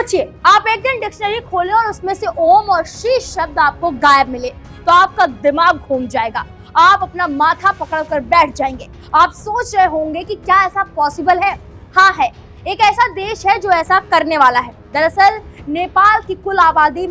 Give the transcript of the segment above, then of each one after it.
सोचिए, आप एक दिन डिक्शनरी खोलें और उसमें से ओम और श्री शब्द आपको गायब मिले तो आपका दिमाग घूम जाएगा, आप अपना माथा पकड़कर बैठ जाएंगे। आप सोच रहे होंगे कि क्या ऐसा पॉसिबल है? हाँ है, एक ऐसा देश है जो ऐसा करने वाला है। दरअसल नेपाल की कुल आबादी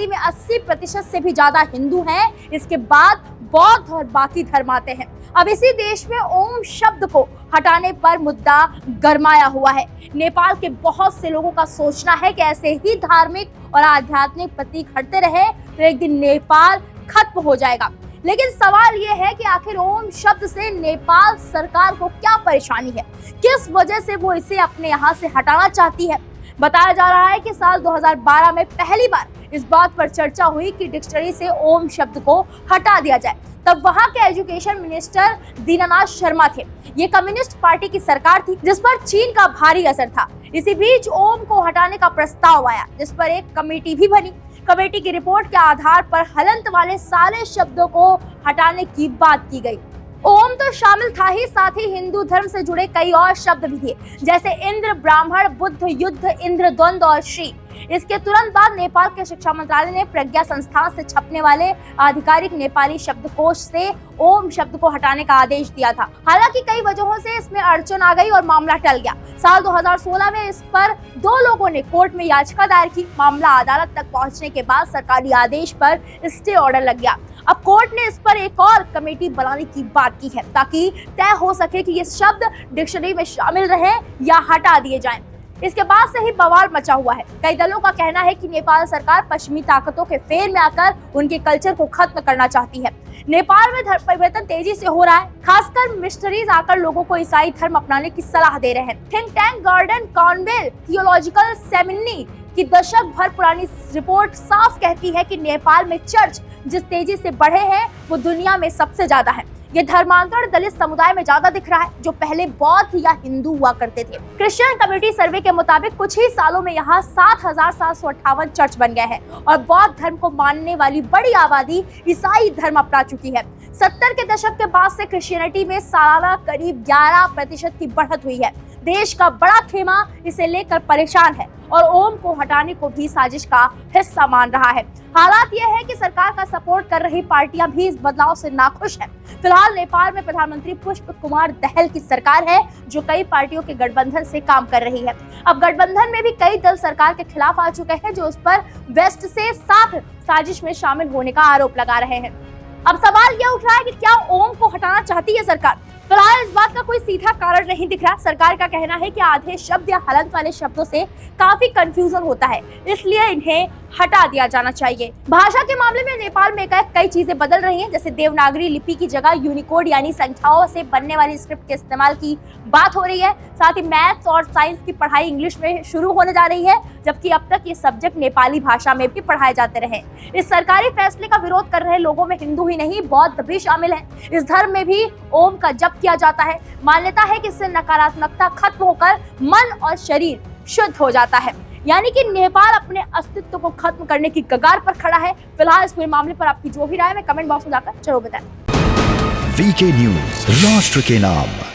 में 80% से भी ज्यादा हिंदू हैं। इसके बाद बौद्ध और बाकी धर्म आते हैं। अब इसी देश में ओम शब्द को हटाने पर मुद्दा गरमाया हुआ है। नेपाल के बहुत से लोगों का सोचना है कि ऐसे ही धार्मिक और आध्यात्मिक प्रतीक हटते रहे तो एक दिन नेपाल खत्म हो जाएगा। लेकिन सवाल ये है कि आखिर ओम शब्द से नेपाल सरकार को क्या परेशानी है, किस वजह से वो इसे अपने यहाँ से हटाना चाहती है। बताया जा रहा है कि साल 2012 में पहली बार इस बात पर चर्चा हुई कि डिक्शनरी से ओम शब्द को हटा दिया जाए। तब वहां के एजुकेशन मिनिस्टर दीनानाथ शर्मा थे। ये कम्युनिस्ट पार्टी की सरकार थी जिस पर चीन का भारी असर था। इसी बीच ओम को हटाने का प्रस्ताव आया, जिस पर एक कमेटी भी बनी। कमेटी की रिपोर्ट के आधार पर हलंत वाले सारे शब्दों को हटाने की बात की गई। ओम तो शामिल था ही, साथ ही हिंदू धर्म से जुड़े कई और शब्द भी थे, जैसे इंद्र, ब्राह्मण, बुद्ध, युद्ध, इंद्र द्वंद्व और श्री। इसके तुरंत बाद नेपाल के शिक्षा मंत्रालय ने प्रज्ञा संस्थान से छपने वाले आधिकारिक नेपाली शब्दकोश से ओम शब्द को हटाने का आदेश दिया था। हालांकि कई वजहों से इसमें अड़चन आ गई और मामला टल गया। साल 2016 में इस पर 2 लोगों ने कोर्ट में याचिका दायर की। मामला अदालत तक पहुंचने के बाद सरकारी आदेश पर स्टे ऑर्डर लग गया। अब कोर्ट ने इस पर एक और कमेटी बनाने की बात की है ताकि तय हो सके कि ये शब्द डिक्शनरी में शामिल रहे या हटा दिए जाएं। इसके बाद से ही बवाल मचा हुआ है। कई दलों का कहना है कि नेपाल सरकार पश्चिमी ताकतों के फेर में आकर उनके कल्चर को खत्म करना चाहती है। नेपाल में धर्म परिवर्तन तेजी से हो रहा है, खासकर मिशनरीज आकर लोगों को ईसाई धर्म अपनाने की सलाह दे रहे हैं। Think tank Gordon Conwell Theological Seminary की दशक भर पुरानी रिपोर्ट साफ कहती है कि नेपाल में चर्च जिस तेजी से बढ़े हैं वो दुनिया में सबसे ज्यादा है। ये धर्मांतरण दलित समुदाय में ज्यादा दिख रहा है, जो पहले बौद्ध या हिंदू हुआ करते थे। क्रिश्चियन कम्युनिटी सर्वे के मुताबिक कुछ ही सालों में यहाँ 7,758 चर्च बन गए हैं और बौद्ध धर्म को मानने वाली बड़ी आबादी ईसाई धर्म अपना चुकी है। 70 के दशक के बाद से क्रिश्चियनिटी में सालाना करीब 11% की बढ़त हुई है। देश का बड़ा खेमा इसे लेकर परेशान है और ओम को हटाने को भी साजिश का हिस्सा मान रहा है। हालात यह है कि सरकार का सपोर्ट कर रही पार्टियां भी इस बदलाव से नाखुश हैं। फिलहाल नेपाल में प्रधानमंत्री पुष्प कुमार दहल की सरकार है, जो कई पार्टियों के गठबंधन से काम कर रही है। अब गठबंधन में भी कई दल सरकार के खिलाफ आ चुके हैं, जो उस पर वेस्ट से साथ साजिश में शामिल होने का आरोप लगा रहे हैं। अब सवाल यह उठ रहा है कि क्या ओम को हटाना चाहती है सरकार? फिलहाल इस बात का कोई सीधा कारण नहीं दिख रहा। सरकार का कहना है कि आधे शब्द या हलंत वाले शब्दों से काफी कंफ्यूजन होता है, इसलिए इन्हें हटा दिया जाना चाहिए। भाषा के मामले में नेपाल में कई चीजें बदल रही हैं, जैसे देवनागरी लिपि की जगह यूनिकोड यानी संख्याओं से बनने वाली स्क्रिप्ट के इस्तेमाल की बात हो रही है। साथ ही मैथ्स और साइंस की पढ़ाई इंग्लिश में शुरू होने जा रही है, जबकि अब तक ये सब्जेक्ट नेपाली भाषा में भी पढ़ाए जाते रहे। इस सरकारी फैसले का विरोध कर रहे लोगों में हिंदू ही नहीं, बौद्ध भी शामिल है। इस धर्म में भी ओम का जप किया जाता है। मान्यता है कि इससे नकारात्मकता खत्म होकर मन और शरीर शुद्ध हो जाता है, यानी कि नेपाल अपने अस्तित्व को खत्म करने की कगार पर खड़ा है। फिलहाल इस पूरे मामले पर आपकी जो भी राय है कमेंट बॉक्स में जाकर जरूर बताएं। वीके न्यूज, राष्ट्र के नाम।